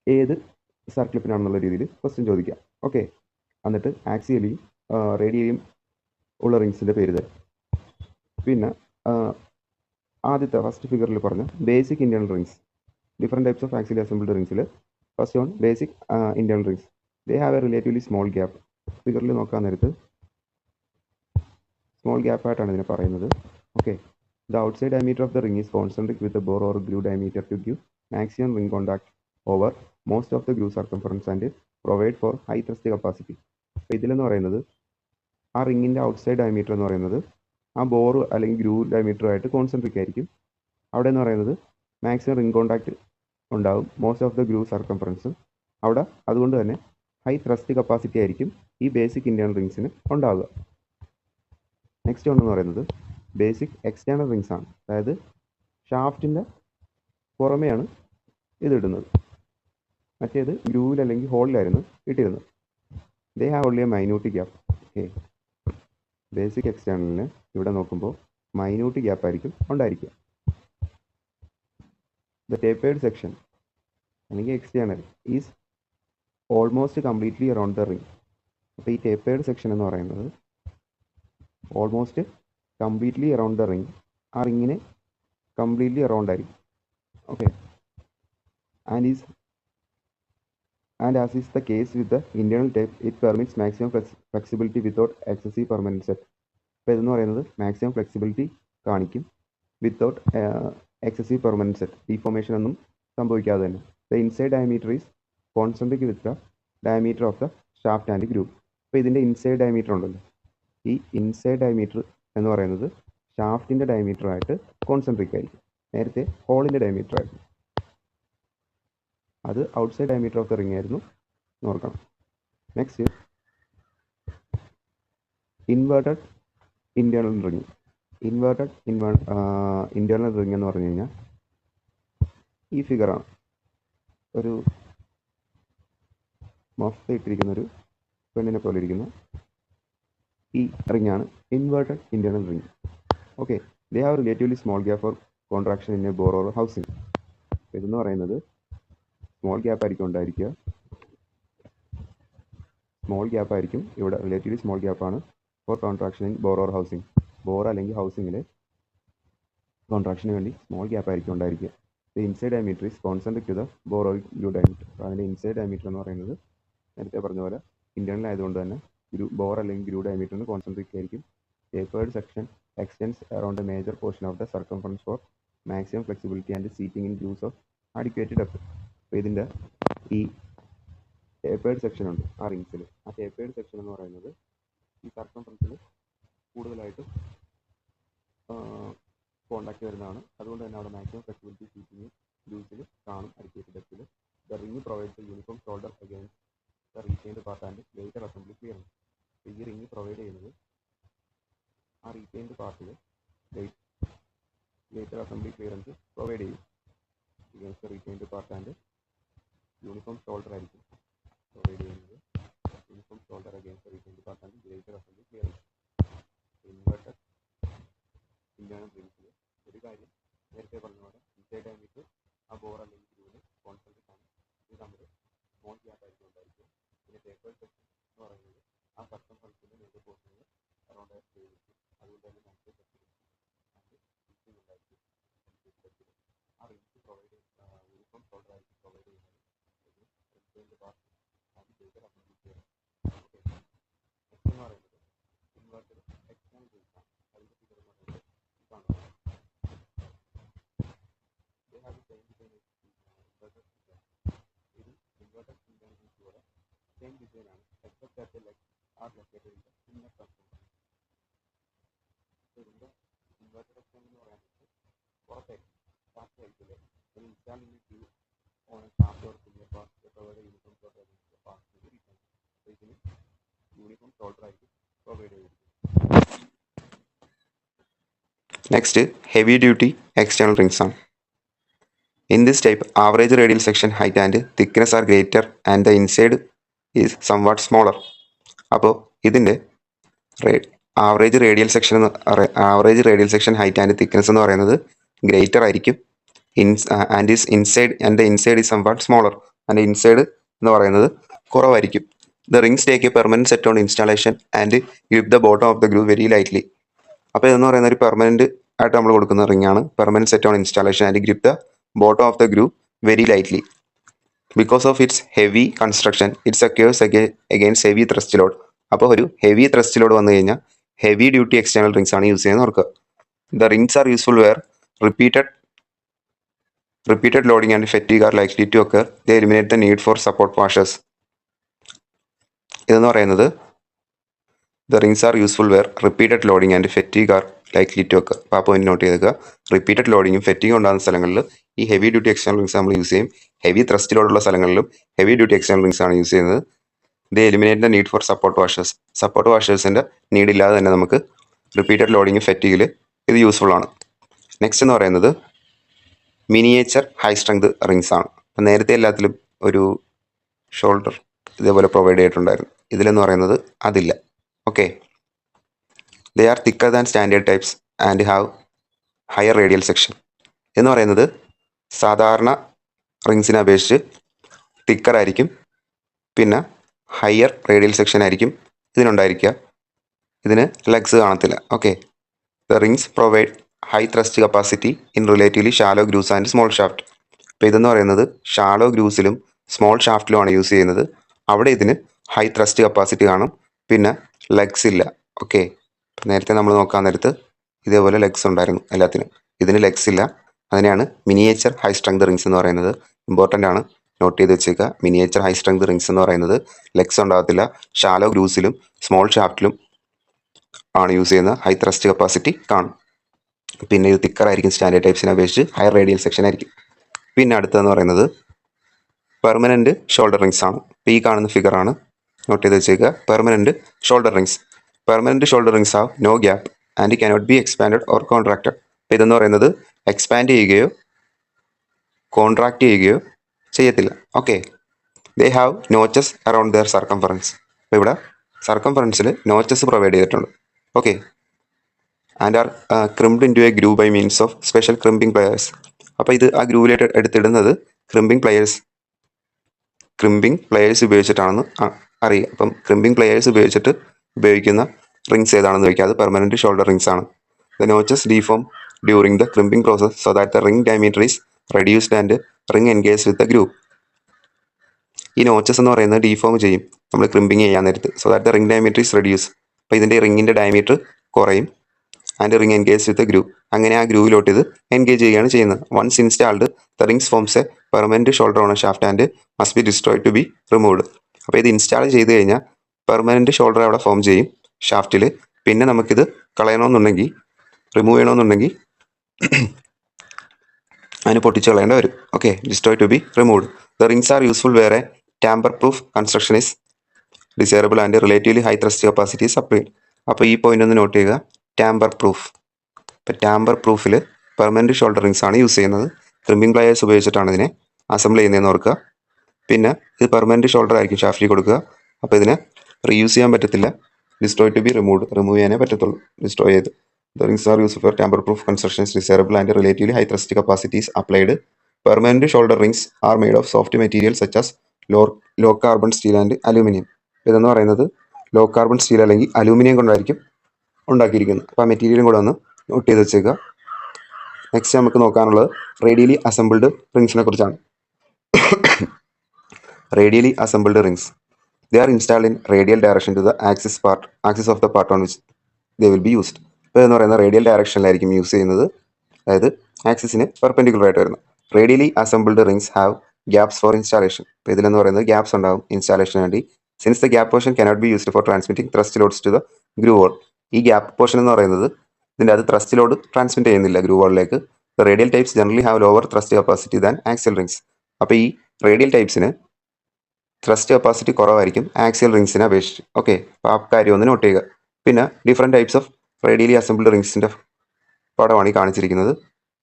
ഏത് സർക്ലിപ്പിനാണെന്നുള്ള രീതിയിൽ ക്വസ്റ്റ്യൻ ചോദിക്കാം. ഓക്കെ, എന്നിട്ട് ആക്സിയലിയും റേഡിയലിയും ഉള്ള റിങ്സിൻ്റെ പേര് തരും. പിന്നെ ആദ്യത്തെ ഫസ്റ്റ് ഫിഗറിൽ പറഞ്ഞ basic internal rings, different types of axially assembled റിങ്സിൽ first on basic internal rings. They have a relatively small gap. ഫിഗറിൽ നോക്കാൻ നേരത്ത് സ്മോൾ ഗ്യാപ്പായിട്ടാണ് ഇതിനെ പറയുന്നത്. Okay, the outside diameter of the ring is concentric with the bore or groove diameter to give maximum ring contact over most of the groove circumference and provide for high thrust capacity. അപ്പോൾ ഇതിലെന്ന് പറയുന്നത് ആ റിങ്ങിൻ്റെ outside diameter എന്ന് പറയുന്നത് ആ bore അല്ലെങ്കിൽ ഗ്രൂ ഡയമീറ്ററുമായിട്ട് concentric ആയിരിക്കും. അവിടെ എന്ന് പറയുന്നത് മാക്സിമം റിംഗ് കോണ്ടാക്ട് ഉണ്ടാവും, മോസ്റ്റ് ഓഫ് ദ ഗ്രൂ സർക്കംഫറൻസും അവിടെ, അതുകൊണ്ട് തന്നെ ഹൈ ത്രസ്റ്റ് കപ്പാസിറ്റി ആയിരിക്കും ഈ ബേസിക് ഇൻറ്റേർണൽ റിങ്സിന് ഉണ്ടാവുക. നെക്സ്റ്റ് ഒന്ന് പറയുന്നത് ബേസിക് എക്സ്റ്റേണൽ റിങ്സ് ആണ്. അതായത് ഷാഫ്റ്റിൻ്റെ പുറമെയാണ് ഇതിടുന്നത്, മറ്റേത് ഗ്രൂവിൽ അല്ലെങ്കിൽ ഹോളിലായിരുന്നു ഇട്ടിരുന്നത്. They have only a minute gap. Okay, basic എക്സ്റ്റേണലിന് ഇവിടെ നോക്കുമ്പോൾ മൈന്യൂട്ട് ഗ്യാപ്പ് ആയിരിക്കും ഉണ്ടായിരിക്കുക. ദ ടേപ്പേർഡ് സെക്ഷൻ അല്ലെങ്കിൽ external is almost completely around the ring. അപ്പോൾ ഈ ടേപ്പേർഡ് സെക്ഷൻ എന്ന് പറയുന്നത് almost completely around the ring, ആ റിങ്ങിന് കംപ്ലീറ്റ്ലി അറൗണ്ട് ആയിരിക്കും. Okay, and as is the case with the internal tape, it permits maximum flexibility without excessive permanent set. അപ്പോൾ ഇതെന്ന് പറയുന്നത് മാക്സിമം ഫ്ലെക്സിബിലിറ്റി കാണിക്കും without excessive permanent set, deformation ഒന്നും സംഭവിക്കാതെ തന്നെ. The inside diameter is concentric with the diameter of the shaft and groove. അപ്പോൾ ഇതിൻ്റെ inside diameter ഉണ്ടല്ലോ, ഈ ഇൻസൈഡ് ഡയമീറ്റർ എന്ന് പറയുന്നത് ഷാഫ്റ്റിൻ്റെ ഡയമീറ്ററായിട്ട് കോൺസെൻട്രിക് ആയിരിക്കും. നേരത്തെ ഹോളിൻ്റെ ഡയമീറ്റർ ആയിരുന്നു, അത് outside diameter of the ring ആയിരുന്നു നോക്കണം. Next, inverted internal ring. Inverted internal ring എന്ന് പറഞ്ഞു കഴിഞ്ഞാൽ ഈ ഫിഗറാണ്. ഒരു മൊഫ്ത ഇട്ടിരിക്കുന്നൊരു പെണ്ണിനെ പോലെ ഇരിക്കുന്ന ഈ റിംഗാണ് inverted internal ring. Okay, they have relatively small gap for contraction in a bore or housing. ഇതെന്ന് പറയുന്നത് സ്മോൾ ഗ്യാപ്പ് ആയിരിക്കും ഉണ്ടായിരിക്കുക, സ്മോൾ ഗ്യാപ്പ് ആയിരിക്കും ഇവിടെ, റിലേറ്റീവ്ലി സ്മോൾ ഗ്യാപ്പാണ് for contraction in bore or housing. Bore അല്ലെങ്കിൽ ഹൗസിങ്ങിൽ കോൺട്രാക്ഷന് വേണ്ടി സ്മോൾ ഗ്യാപ്പ് ആയിരിക്കും ഉണ്ടായിരിക്കുക. The inside diameter is concentric to the bore or groove diameter. അപ്പോൾ അതിൻ്റെ ഇൻസൈഡ് ഡയമീറ്റർ എന്ന് പറയുന്നത് നേരത്തെ പറഞ്ഞ പോലെ ഇൻറ്റേർണൽ ആയതുകൊണ്ട് തന്നെ ബോർ അല്ലെങ്കിൽ ഗ്രൂ ഡയമീറ്ററിന് കോൺസെൻട്രിക് ആയിരിക്കും. Tapered section extends around a major portion of the circumference for maximum flexibility and seating in grooves of adequate depth. അപ്പോൾ ഇതിൻ്റെ ഈ ടേപ്പേർഡ് സെക്ഷൻ ഉണ്ട് ആ റിങ്സിൽ, ആ ടേപ്പേർഡ് സെക്ഷൻ എന്ന് പറയുന്നത് ഈ സർക്കംഫറൻസിൽ കൂടുതലായിട്ടും കോൺടാക്ട് വരുന്നതാണ്. അതുകൊണ്ട് തന്നെ അവിടെ മാക്സിമം ഫ്ലെക്സിബിലിറ്റി സീറ്റിംഗ് ലൂസിൽ കാണും അഡിക്കേറ്റ് ഡെപ്തിൽ. The ring provides uniform shoulder against the retained part and later assembly clearance. ഈ റിംഗ് പ്രൊവൈഡ് ചെയ്യുന്നത് ആ റീറ്റെയിൻഡ് പാർട്ടിൽ ലേറ്റർ അസംബ്ലി ക്ലിയറൻസ് പ്രൊവൈഡ് ചെയ്യും. Against retained part and uniform shoulder ആയിരിക്കും പ്രൊവൈഡ് ചെയ്യുന്നത്. Uniform shoulder against retained part and later assembly clearance. Inverter internal റിംഗ്സിൽ ഒരു കാര്യം നേരത്തെ പറഞ്ഞ പോലെ ഇൻസൈഡ് ഡയമീറ്റർ ആ ബോർ അല്ലെങ്കിൽ ഗ്രൂവിന് കോൺസെൻട്രേറ്റ് ആണ്. ഇത് നമ്മൾ സ്മോൾ ഗ്യാപ്പ് ആയിരിക്കും ഉണ്ടായിരിക്കും. പിന്നെ ടേപ്പേർഡ് സെക്ഷൻ എന്ന് പറയുന്നത് ആ സർക്കം ഫംഗ്ഷൻ്റെ മേജർ പോർഷനുകൾ അറൗണ്ട് ചെയ്തിരിക്കും. അതുകൊണ്ട് തന്നെ മാക്സിമം ഫ്ലെക്സിബിലിറ്റി ആൻഡ് ഫിക്സിംഗ് ഉണ്ടായിരിക്കും. ആ റിംഗ്സ് പ്രൊവൈഡ് യൂണിഫോം ഷോൾഡർ ആയിരിക്കും പ്രൊവൈഡ് ചെയ്യുന്നത്. റിംഗ്സിൻ്റെ part and later assembly clearance. Okay, next എന്ന് പറയുന്നത് ഇൻവെർട്ടർ എക്സ്റ്റേണൽ റിംഗ്സ് ആണ്. അതിൻ്റെ ഫിഗർ എന്ന് പറയുന്നത് ഇതാണ്. They have the same design as inverter design. ഇത് ഇൻവെർട്ടർ പോലെ സെയിം ഡിസൈൻ ആണ്, except that the legs are located in the inner transformer. ഇതിൻ്റെ ഇൻവെർട്ടർ എക്സ്റ്റേണൽ എന്ന് പറയുന്നത് പുറത്തായിരിക്കും, shaft ആയിരിക്കില്ലേ. then install in the on a shaft or similar part to provide a uniform shoulder against the part to the return. ഇതിന് uniform shoulder ആയിരിക്കും provide ചെയ്തിരിക്കുന്നത്. Next heavy duty external rings ആണ്. In this type, average radial section height and thickness are greater and the inside is somewhat smaller. അപ്പോൾ ഇതിൻ്റെ average radial section height and thickness എന്ന് പറയുന്നത് greater ആയിരിക്കും. And the inside is somewhat smaller. And inside എന്ന് പറയുന്നത് കുറവായിരിക്കും. The rings take a permanent set on installation and grip the bottom of the groove very lightly. അപ്പോൾ ഇതെന്ന് പറയുന്ന ഒരു പെർമനൻറ്റ് ആയിട്ട് നമ്മൾ കൊടുക്കുന്ന റിംഗ് ആണ്. Permanent set on installation and grip the bottom of the groove very lightly. Because of its heavy construction, it secures against heavy thrust load. അപ്പോൾ ഒരു ഹെവി ത്രസ്റ്റ് ലോഡ് വന്നു കഴിഞ്ഞാൽ ഹെവി ഡ്യൂട്ടി എക്സ്റ്റേണൽ റിംഗ്സ് ആണ് use ചെയ്യുന്നത് ഓർക്കുക. The rings are useful where repeated loading and fatigue are likely to occur. They eliminate the need for support washers. ഇതെന്ന് പറയുന്നത് the rings are useful where repeated loading and fatigue are likely to occur. അപ്പോൾ ആ point note ചെയ്തേക്കുക. Repeated ലോഡിങ്ങും ഫെറ്റിങ്ങും ഉണ്ടാകുന്ന സ്ഥലങ്ങളിൽ ഈ ഹെവി ഡ്യൂട്ടി എക്സ്റ്റേണൽ റിംഗ്സ് നമ്മൾ യൂസ് ചെയ്യും. ഹെവി ത്രസ്റ്റ് ലോഡുള്ള സ്ഥലങ്ങളിലും ഹെവി ഡ്യൂട്ടി എക്സ്റ്റേണൽ റിംഗ്സ് ആണ് യൂസ് ചെയ്യുന്നത്. They eliminate the need for support washers. Support വാഷേഴ്സിൻ്റെ നീഡ് ഇല്ലാതെ തന്നെ നമുക്ക് റിപ്പീറ്റഡ് ലോഡിങ്ങും ഫെറ്റിങ്ങിൽ ഇത് യൂസ്ഫുൾ ആണ്. നെക്സ്റ്റ് എന്ന് പറയുന്നത് മിനിയേച്ചർ ഹൈ സ്ട്രെങ്ത് റിംഗ്സ് ആണ്. അപ്പം നേരത്തെ എല്ലാത്തിലും ഒരു ഷോൾഡർ ഇതേപോലെ പ്രൊവൈഡ് ചെയ്തിട്ടുണ്ടായിരുന്നു. ഇതിലെന്ന് പറയുന്നത് അതില്ല. Okay, they are thicker than standard types and have higher radial section. എന്ന് പറയുന്നത് സാധാരണ റിംഗ്സിനെ അപേക്ഷിച്ച് തിക്കർ ആയിരിക്കും. പിന്നെ ഹയർ റേഡിയൽ സെക്ഷൻ ആയിരിക്കും ഇതിനുണ്ടായിരിക്കുക. ഇതിന് ലെഗ്സ് കാണത്തില്ല. Okay, the rings provide high thrust capacity in relatively shallow grooves and small shaft. അപ്പോൾ ഇതെന്ന് പറയുന്നത് ഷാലോ ഗ്രൂസിലും സ്മോൾ ഷാഫ്റ്റിലുമാണ് യൂസ് ചെയ്യുന്നത്. അവിടെ ഇതിന് ഹൈ ത്രസ്റ്റ് കപ്പാസിറ്റി കാണും. പിന്നെ ലെഗ്സ് ഇല്ല. ഓക്കെ, നേരത്തെ നമ്മൾ നോക്കാൻ നേരത്ത് ഇതേപോലെ ലെഗ്സ് ഉണ്ടായിരുന്നു എല്ലാത്തിനും. ഇതിന് ലെഗ്സ് ഇല്ല. അതിനെയാണ് മിനിയേച്ചർ ഹൈ സ്ട്രെങ്ത് റിംഗ്സ് എന്ന് പറയുന്നത്. ഇമ്പോർട്ടൻ്റ് ആണ്, നോട്ട് ചെയ്ത് വെച്ചേക്കുക. മിനിയേച്ചർ ഹൈ സ്ട്രെങ്ത് റിംഗ്സ് എന്ന് പറയുന്നത് ലെഗ്സ് ഉണ്ടാകത്തില്ല, ഷാലോ ഗ്രൂസിലും സ്മോൾ ഷാഫ്റ്റിലും ആണ് യൂസ് ചെയ്യുന്നത്. ഹൈ ത്രസ്റ്റ് കപ്പാസിറ്റി കാണും. പിന്നെ ഇത് തിക്കർ ആയിരിക്കും, സ്റ്റാൻഡേർഡ് ടൈപ്സിനെ അപേക്ഷിച്ച് ഹയർ റേഡിയൽ സെക്ഷൻ ആയിരിക്കും. പിന്നെ അടുത്തതെന്ന് പറയുന്നത് പെർമനൻറ്റ് ഷോൾഡർ റിംഗ്സ് ആണ്. ഈ കാണുന്ന ഫിഗറാണ്, നോട്ട് ചെയ്ത് വെച്ചേക്കുക. Permanent shoulder rings. Permanent shoulder rings have no gap and cannot be expanded or contracted. അപ്പോൾ ഇതെന്ന് പറയുന്നത് എക്സ്പാൻഡ് ചെയ്യുകയോ കോൺട്രാക്റ്റ് ചെയ്യുകയോ ചെയ്യത്തില്ല. Okay, they have notches around their circumference. അപ്പോൾ ഇവിടെ സർക്കംഫറൻസിൽ നോച്ചസ് പ്രൊവൈഡ് ചെയ്തിട്ടുണ്ട്. Okay, and are crimped into a groove by means of special crimping pliers. അപ്പോൾ ഇത് ആ ഗ്രൂവിലേക്ക് എടുത്തിടുന്നത് ക്രിമ്പിംഗ് പ്ലെയേഴ്സ് ഉപയോഗിച്ചിട്ടാണെന്ന് അറിയുക. അപ്പം ക്രിമ്പിംഗ് പ്ലെയേഴ്സ് ഉപയോഗിക്കുന്ന റിംഗ്സ് ഏതാണെന്ന് ചോദിക്കുക. അത് പെർമനൻറ്റ് ഷോൾഡർ റിംഗ്സ് ആണ്. The notches deform during the crimping process so that the ring diameter is reduced and ring engage with the groove. ഈ നോച്ചസ് എന്ന് പറയുന്നത് ഡീഫോം ചെയ്യും നമ്മൾ ക്രിമ്പിംഗ് ചെയ്യാൻ നേരത്ത്. So that the ring diameter is reduce. അപ്പോൾ ഇതിൻ്റെ റിങ്ങിൻ്റെ ഡയമീറ്റർ കുറയും. And ring engage with the groove. അങ്ങനെ ആ ഗ്രൂവിലോട്ട് ഇത് എൻഗേജ് ചെയ്യുകയാണ് ചെയ്യുന്നത്. Once installed the rings forms a permanent shoulder on a shaft and must be destroyed to be removed. അപ്പോൾ ഇത് ഇൻസ്റ്റാൾ ചെയ്ത് കഴിഞ്ഞാൽ പെർമനൻറ്റ് ഷോൾഡർ അവിടെ ഫോം ചെയ്യും ഷാഫ്റ്റിൽ. പിന്നെ നമുക്കിത് കളയണമെന്നുണ്ടെങ്കിൽ, റിമൂവ് ചെയ്യണമെന്നുണ്ടെങ്കിൽ അതിന് പൊട്ടിച്ച് കളയേണ്ട വരും. Okay, destroy to be removed. The rings are useful where tamper proof construction is desirable and relatively high thrust capacity is applied. അപ്പോൾ ഈ പോയിന്റ് ഒന്ന് നോട്ട് ചെയ്യുക, ടാമ്പർ പ്രൂഫ്. ഇപ്പോൾ ടാമ്പർ പ്രൂഫിൽ പെർമനൻറ്റ് ഷോൾഡർ റിങ്സ് ആണ് യൂസ് ചെയ്യുന്നത്. Trimming pliers ഉപയോഗിച്ചിട്ടാണ് ഇതിനെ അസംബിൾ ചെയ്യുന്നതെന്ന് ഓർക്കുക. പിന്നെ ഇത് പെർമനൻറ്റ് ഷോൾഡർ ആയിരിക്കും ഷാഫ്റ്റിൽ കൊടുക്കുക. അപ്പോൾ ഇതിനെ റീയൂസ് ചെയ്യാൻ പറ്റത്തില്ല. Destroy to be removed, remove ചെയ്യാനേ പറ്റത്തുള്ളൂ, ഡിസ്ട്രോയ് ചെയ്ത്. The rings are used for tamper-proof constructions, desirable and relatively high thrust capacities applied. Permanent shoulder rings are made of soft materials such as low carbon steel and aluminum. ഇതെന്ന് പറയുന്നത് law carbon steel അല്ലെങ്കിൽ aluminium കൊണ്ടായിരിക്കും ഉണ്ടാക്കിയിരിക്കുന്നത്. അപ്പോൾ ആ മെറ്റീരിയലും കൂടെ ഒന്ന് നോട്ട് ചെയ്ത് വെച്ചേക്കുക. നെക്സ്റ്റ് നമുക്ക് നോക്കാനുള്ളത് റേഡിയലി അസംബിൾഡ് റിങ്സിനെ കുറിച്ചാണ്. Radially assembled rings, they are installed in radial direction to the axis of the part on which they will be used. ഇപ്പോൾ എന്ന് പറയുന്നത് റേഡിയൽ ഡയറക്ഷനിലായിരിക്കും യൂസ് ചെയ്യുന്നത്, അതായത് ആക്സിസിന് പെർപെൻഡിക്കുലർ ആയിട്ട് വരുന്നത്. Radially assembled rings have gaps for installation. ഇപ്പോൾ ഇതിലെന്ന് പറയുന്നത് ഗ്യാപ്സ് ഉണ്ടാവും ഇൻസ്റ്റാളേഷന് വേണ്ടി. Since the gap portion cannot be used for transmitting thrust loads to the groove wall. ഈ ഗ്യാപ്പ് പോർഷൻ എന്ന് പറയുന്നത് ഇതിൻ്റെ അത് ത്രസ്റ്റ് ലോഡ് ട്രാൻസ്മിറ്റ് ചെയ്യുന്നില്ല ഗ്രൂ വോളിലേക്ക്. The radial types generally have lower thrust capacity than axial rings. അപ്പോൾ ഈ radial ടൈപ്സിന് ത്രസ്റ്റ് കപ്പാസിറ്റി കുറവായിരിക്കും ആക്സിയൽ റിങ്സിനെ അപേക്ഷിച്ച്. ഓക്കെ, അപ്പോൾ ആ കാര്യം ഒന്ന് നോട്ട് ചെയ്യുക. പിന്നെ different types of radially assembled റിങ്സിൻ്റെ പടമാണ് ഈ കാണിച്ചിരിക്കുന്നത്.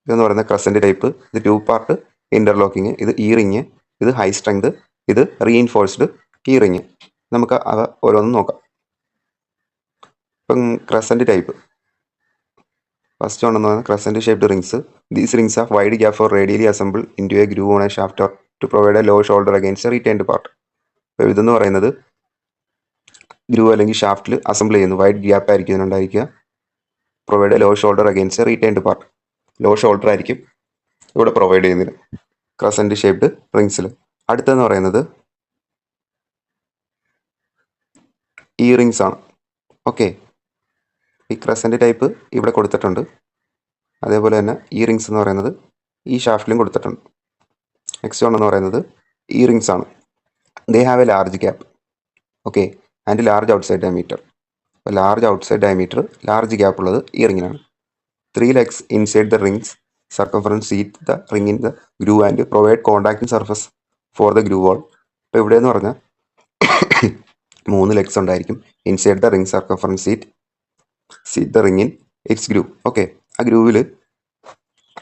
ഇതെന്ന് പറയുന്നത് ക്രസൻറ്റ് ടൈപ്പ്, ഇത് 2 പാർട്ട് ഇൻ്റർലോക്കിങ്, ഇത് ഇ റിങ്, ഇത് ഹൈ സ്ട്രെങ്ത്, ഇത് റീഇൻഫോഴ്സ്ഡ് ഇ റിങ്. നമുക്ക് അവ ഓരോന്നും നോക്കാം. ഇപ്പം ക്രസൻറ്റ് ടൈപ്പ് ഫസ്റ്റ് ഉണ്ടെന്ന് പറയുന്നത് crescent shaped rings. These rings have wide gap for radially assemble into a groove on a shaft or to provide a low shoulder against a retained part. അപ്പോൾ ഇതെന്ന് പറയുന്നത് groove അല്ലെങ്കിൽ ഷാഫ്റ്റിൽ assemble ചെയ്യുന്നു, wide gap ആയിരിക്കും ഇതിനുണ്ടായിരിക്കുക. Provide low shoulder against retained part, low shoulder ആയിരിക്കും ഇവിടെ പ്രൊവൈഡ് ചെയ്യുന്നതിന് ക്രസൻറ്റ് ഷേപ്ഡ് റിങ്സിൽ. അടുത്തെന്ന് പറയുന്നത് ഈ റിങ്സ് ആണ്. ഓക്കെ, ഈ ക്രസൻറ്റ് ടൈപ്പ് ഇവിടെ കൊടുത്തിട്ടുണ്ട്, അതേപോലെ തന്നെ ഈ റിങ്സ് എന്ന് പറയുന്നത് ഈ ഷാഫ്റ്റിലും കൊടുത്തിട്ടുണ്ട്. നെക്സ്റ്റ് വൺ എന്ന് പറയുന്നത് ഈ റിങ്സ് ആണ്. They have a large gap, okay, and large outside diameter. അപ്പോൾ large outside diameter, large gap ഉള്ളത് ഈ റിങ്ങിനാണ്. 3 legs inside the rings circumference seat the ring in the groove and provide contacting surface for the groove wall. ഇപ്പോൾ ഇവിടെ എന്ന് പറഞ്ഞാൽ 3 legs ഉണ്ടായിരിക്കും. Inside the ring circumference seat the ring in its groove. Okay, ആ ഗ്രൂവിൽ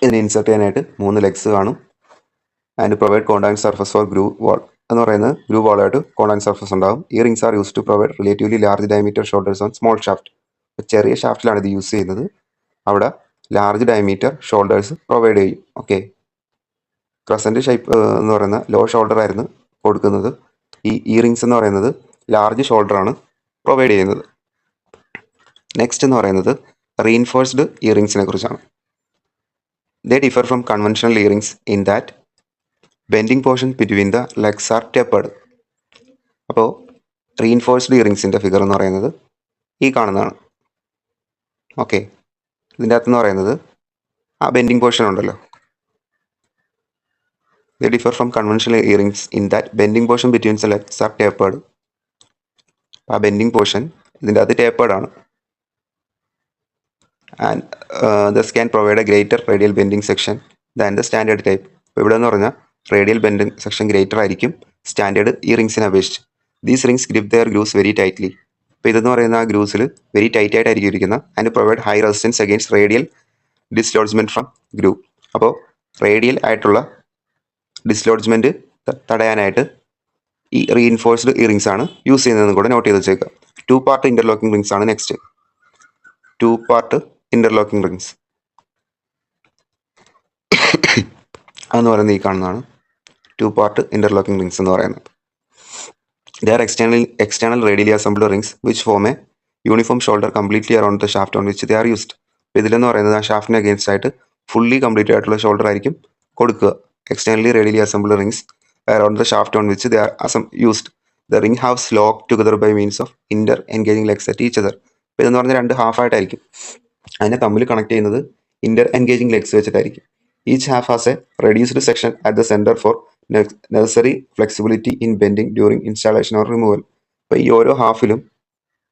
ഇതിനെ insert ചെയ്യാനായിട്ട് 3 legs കാണും. And provide contact surface for groove wall എന്ന് പറയുന്നത് ഗ്രൂവ് വാളായിട്ട് കോണ്ടാക്ട് സർഫസ് ഉണ്ടാകും. ഈ rings are use to provide relatively large diameter shoulders on small shaft. ചെറിയ ഷാഫ്റ്റിലാണ് ഇത് യൂസ് ചെയ്യുന്നത്, അവിടെ ലാർജ് ഡയമീറ്റർ ഷോൾഡേഴ്സ് പ്രൊവൈഡ് ചെയ്യും. ഓക്കെ, ക്രസൻറ്റ് ഷേപ്പ് എന്ന് പറയുന്ന ലോ ഷോൾഡർ ആയിരുന്നു കൊടുക്കുന്നത്. ഈ റിങ്സ് എന്ന് പറയുന്നത് ലാർജ് ഷോൾഡറാണ് പ്രൊവൈഡ് ചെയ്യുന്നത്. നെക്സ്റ്റ് എന്ന് പറയുന്നത് റീഇൻഫോഴ്സ്ഡ് ഇയറിങ്സിനെ കുറിച്ചാണ്. ദേ differ from conventional E rings in that bending portion between the legs are tapered. അപ്പോൾ റീഇൻഫോഴ്സ്ഡ് ഇയറിങ്സിൻ്റെ ഫിഗർ എന്ന് പറയുന്നത് ഈ കാണുന്നതാണ്. ഓക്കെ, ഇതിൻ്റെ അകത്തെന്ന് പറയുന്നത് ആ ബെൻഡിങ് പോർഷൻ ഉണ്ടല്ലോ, they differ from conventional E rings in that bending portion between the legs are tapered. ആ ബെൻഡിങ് പോർഷൻ ഇതിൻ്റെ അകത്ത് ടേപ്പേർഡ് ആണ്. And thus can provide a greater radial bending section than the standard type. ഇപ്പോൾ ഇവിടെ എന്ന് പറഞ്ഞാൽ radial bending section greater ആയിരിക്കും standard ഈ റിങ്സിനെ അപേക്ഷിച്ച്. These rings grip their grooves very tightly. ഇപ്പോൾ ഇതെന്ന് പറയുന്ന ആ ഗ്രൂവ്സിൽ വെരി ടൈറ്റ് ആയിട്ടായിരിക്കും ഇരിക്കുന്നത്. And provide high resistance against radial dislodgement from groove. അപ്പോൾ റേഡിയൽ ആയിട്ടുള്ള ഡിസ്ലോഡ്ജ്മെൻറ്റ് തടയാനായിട്ട് ഈ റീഇൻഫോഴ്സ്ഡ് ഇയറിങ്സ് ആണ് യൂസ് ചെയ്യുന്നതെന്ന് കൂടെ നോട്ട് ചെയ്ത് വെച്ചേക്കുക. 2 പാർട്ട് ഇൻ്റർലോക്കിംഗ് റിങ്സ് ആണ് നെക്സ്റ്റ്. 2 പാർട്ട് ഇൻ്റർലോക്കിംഗ് റിങ്സ് എന്ന് പറയുന്നത് ഈ കാണുന്നതാണ് 2 പാർട്ട് ഇൻ്റർലോക്കിംഗ് റിങ്സ് എന്ന് പറയുന്നത്. They are external radially assembled rings which form a uniform shoulder completely around the shaft on which they are used. അപ്പോൾ ഇതിലെന്ന് പറയുന്നത് ആ ഷാഫ്റ്റിന് അഗെയിൻസ്റ്റ് ആയിട്ട് ഫുള്ളി കംപ്ലീറ്റ് ആയിട്ടുള്ള ഷോൾഡർ ആയിരിക്കും കൊടുക്കുക. Externally radially assembled rings around the shaft on which they are used. The ring haves lock together by means of inter engaging legs at each other. അപ്പോൾ ഇതെന്ന് പറഞ്ഞാൽ 2 ഹാഫായിട്ടായിരിക്കും. അതിനെ തമ്മിൽ കണക്ട് ചെയ്യുന്നത് ഇന്റർ എൻഗേജിംഗ് ലെഗ്സ് വെച്ചിട്ടായിരിക്കും. Each half has a reduced section at the centre for necessary flexibility in bending during installation or removal. അപ്പോൾ ഈ ഓരോ ഹാഫിലും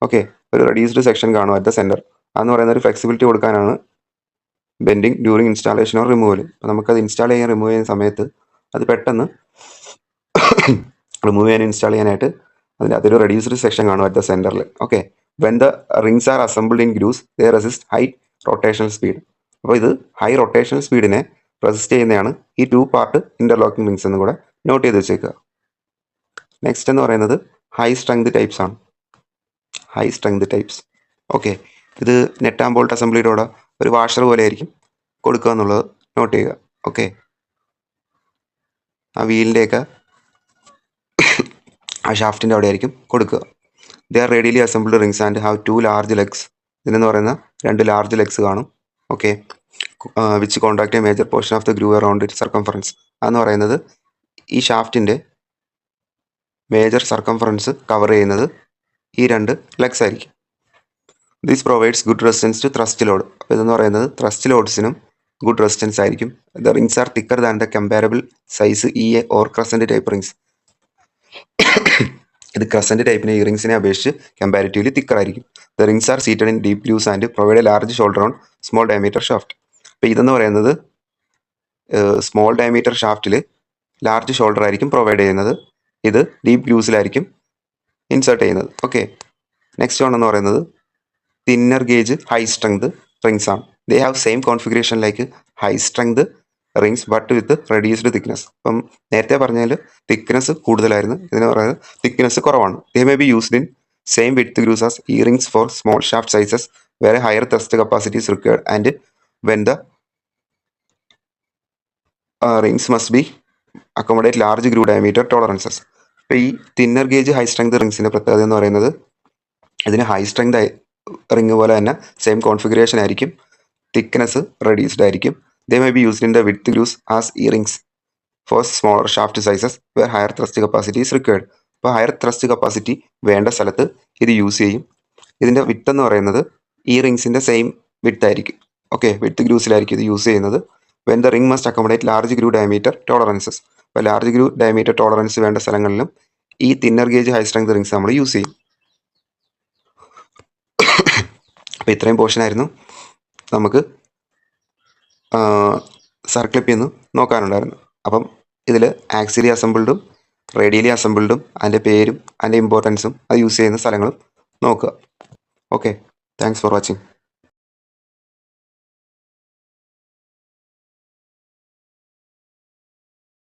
ഓക്കെ ഒരു റെഡ്യൂസ്ഡ് സെക്ഷൻ കാണും അറ്റ് ദ സെൻറ്റർ. അതെന്ന് പറയുന്ന ഒരു ഫ്ലെക്സിബിലിറ്റി കൊടുക്കാനാണ് bending during installation or removal. അപ്പോൾ നമുക്കത് ഇൻസ്റ്റാൾ ചെയ്യാൻ റിമൂവ് ചെയ്യുന്ന സമയത്ത് അത് പെട്ടെന്ന് റിമൂവ് ചെയ്യാൻ ഇൻസ്റ്റാൾ ചെയ്യാനായിട്ട് അതൊരു റെഡ്യൂസ്ഡ് സെക്ഷൻ കാണും അറ്റ് ദ സെൻറ്ററിൽ. Okay, when the rings are assembled in grooves they resist high rotational speed. അപ്പോൾ ഇത് ഹൈ റൊട്ടേഷണൽ സ്പീഡിനെ റെസിസ്റ്റ് ചെയ്യുന്നതാണ് ഈ 2 പാർട്ട് ഇൻ്റർലോക്കിംഗ് റിങ്സ് എന്ന് കൂടെ നോട്ട് ചെയ്ത് വെച്ചേക്കുക. നെക്സ്റ്റ് എന്ന് പറയുന്നത് ഹൈ സ്ട്രെങ്ത് ടൈപ്സ് ആണ്. High strength types. ഓക്കെ, ഇത് നെറ്റ് ആൻഡ് ബോൾട്ട് അസംബ്ലിയുടെ കൂടെ ഒരു വാഷർ പോലെ ആയിരിക്കും കൊടുക്കുക എന്നുള്ളത് നോട്ട് ചെയ്യുക. ഓക്കെ, ആ വീലിൻ്റെയൊക്കെ ആ ഷാഫ്റ്റിൻ്റെ അവിടെ ആയിരിക്കും കൊടുക്കുക. They are radially assembled rings and have 2 large legs. ഇതിനെന്ന് പറയുന്ന 2 ലാർജ് ലെഗ്സ് കാണും. Okay, which contract a major portion of the groove around it circumference. അതെന്ന് പറയുന്നത് ഈ ഷാഫ്റ്റിൻ്റെ മേജർ സർക്കംഫറൻസ് കവർ ചെയ്യുന്നത് ഈ 2 ലെഗ്സ് ആയിരിക്കും. This provides good resistance to thrust load. അപ്പോൾ ഇതെന്ന് പറയുന്നത് ത്രസ്റ്റ് ലോഡ്സിനും ഗുഡ് റെസിസ്റ്റൻസ് ആയിരിക്കും. The rings are thicker than the comparable size EA or crescent type rings. ഇത് ക്രസൻറ്റ് ടൈപ്പിനെ ഈ റിങ്സിനെ അപേക്ഷിച്ച് കമ്പാരിറ്റീവ്ലി തിക്കർ ആയിരിക്കും. The rings are seated in deep grooves and provide a large shoulder on small diameter shaft. അപ്പോൾ ഇതെന്ന് പറയുന്നത് small diameter ഷാഫ്റ്റിൽ ലാർജ് ഷോൾഡർ ആയിരിക്കും പ്രൊവൈഡ് ചെയ്യുന്നത്. ഇത് ഡീപ് ഗ്രൂസിലായിരിക്കും ഇൻസേർട്ട് ചെയ്യുന്നത്. ഓക്കെ, നെക്സ്റ്റ് വൺ എന്ന് പറയുന്നത് thinner gauge high strength rings ആണ്. They have same configuration like high strength rings but with reduced thickness. അപ്പം നേരത്തെ പറഞ്ഞാൽ തിക്നെസ് കൂടുതലായിരുന്നു, ഇതിന് പറയുന്നത് തിക്നെസ് കുറവാണ്. They may be used in same width grooves as ഈ rings for small shaft sizes where higher thrust capacities required and when the rings must be accommodate large groove diameter tolerances. അപ്പോൾ ഈ thinner gauge high strength റിങ്സിൻ്റെ പ്രത്യേകത എന്ന് പറയുന്നത് ഇതിന് high strength ring പോലെ തന്നെ സെയിം കോൺഫിഗറേഷൻ ആയിരിക്കും, തിക്നെസ് റെഡ്യൂസ്ഡ് ആയിരിക്കും. They may be used in the width grooves as ഈ rings for smaller shaft sizes where higher thrust capacity is required. അപ്പോൾ ഹയർ ത്രസ്റ്റ് കപ്പാസിറ്റി വേണ്ട സ്ഥലത്ത് ഇത് യൂസ് ചെയ്യും. ഇതിൻ്റെ വിഡ്ത്ത് എന്ന് പറയുന്നത് ഈ റിങ്സിൻ്റെ സെയിം വിഡ്ത്ത് ആയിരിക്കും. ഓക്കെ, വിഡ്ത്ത് ഗ്രൂസിലായിരിക്കും ഇത് യൂസ് ചെയ്യുന്നത്. When the ring must accommodate large groove diameter tolerances. അപ്പോൾ ലാർജ് ഗ്രൂ ഡയമീറ്റർ ടോളറൻസ് വേണ്ട സ്ഥലങ്ങളിലും ഈ thinner gauge high strength rings നമ്മൾ യൂസ് ചെയ്യും. അപ്പോൾ ഇത്രയും പോർഷനായിരുന്നു നമുക്ക് സർക്ലിപ്പിൽ നിന്ന് നോക്കാനുണ്ടായിരുന്നു. അപ്പം ഇതിൽ ആക്സിലി അസംബിൾഡും റേഡിയലി അസംബിൾഡും അതിൻ്റെ പേരും അതിൻ്റെ ഇമ്പോർട്ടൻസും അത് യൂസ് ചെയ്യുന്ന സ്ഥലങ്ങളും നോക്കുക. Okay, thanks for watching.